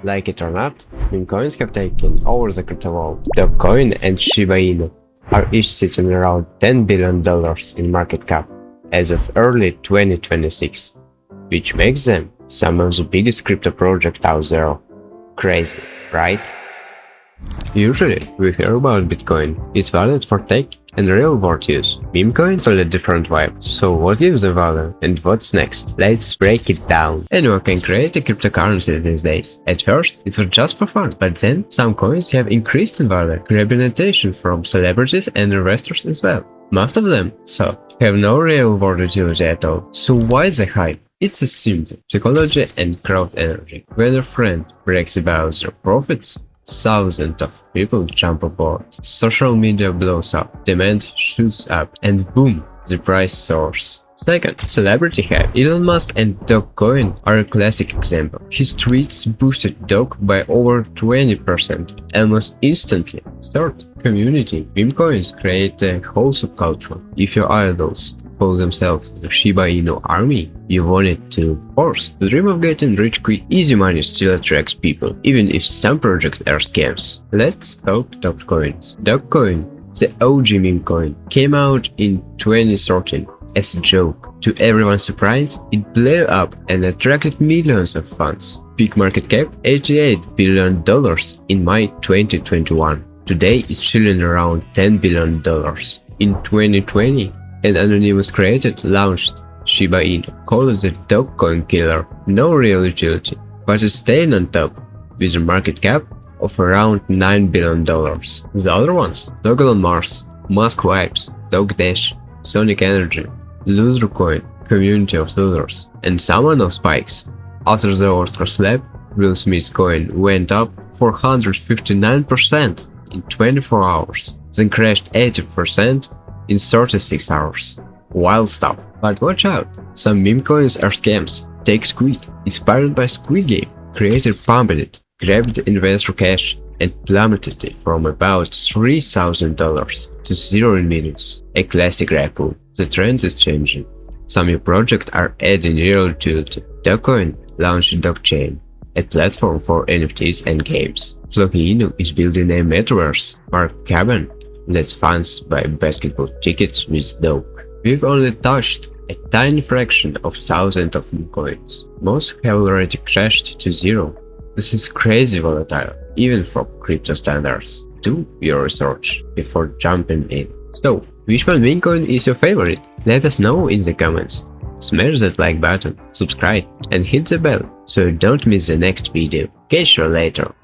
Like it or not, memecoins have taken over the crypto world. Dogecoin and Shiba inu are each sitting around $10 billion in market cap as of early 2026, which makes them some of the biggest crypto projects out there. Crazy, right? Usually, we hear about Bitcoin. It's valid for tech and real-world use. Memecoins are a different vibe. So what gives them value and what's next? Let's break it down. Anyone can create a cryptocurrency these days. At first, it was just for fun, but then some coins have increased in value, grabbing attention from celebrities and investors as well. Most of them, have no real-world utility at all. So why the hype? It's a simple psychology and crowd energy. When a friend brags about their profits, thousands of people jump aboard. Social media blows up, demand shoots up, and boom, the price soars. Second, celebrity hype. Elon Musk and Dogecoin are a classic example. His tweets boosted Doge by over 20% almost instantly. Third, community. Memecoins create a whole subculture. If your idols call themselves the Shiba inu army, you want it too. Of course, the dream of getting rich quick easy money still attracts people, even if some projects are scams. Let's talk Dogecoins. Dogecoin, the OG meme coin, came out in 2013 as a joke. To everyone's surprise, it blew up and attracted millions of fans. Peak market cap $88 billion in May 2021. Today it's chilling around $10 billion. In 2020, an anonymous creator launched Shiba inu, called the Dogecoin killer. No real utility, but it's staying on top with a market cap of around $9 billion. The other ones: Toggle on Mars, Musk Vibes, Dog Dash, Sonic Energy, Loser Coin, Community of Losers, and some of spikes. After the Oscar slap, Will Smith's coin went up 459% in 24 hours, then crashed 80% in 36 hours. Wild stuff. But watch out, some meme coins are scams. Take Squid, inspired by Squid Game. Creator pumped it, grabbed investor cash, and plummeted it from about $3,000 to 0 in minutes. A classic raccoon. The trend is changing. Some new projects are adding real utility. Dogecoin launched Dogechain, a platform for NFTs and games. Shiba inu is building a metaverse. Mark Cuban lets fans buy basketball tickets with Doge. We've only touched a tiny fraction of thousands of new coins. Most have already crashed to zero. This is crazy volatile, even for crypto standards. Do your research before jumping in. So, which one meme coin is your favorite? Let us know in the comments. Smash that like button, subscribe, and hit the bell so you don't miss the next video. Catch you later.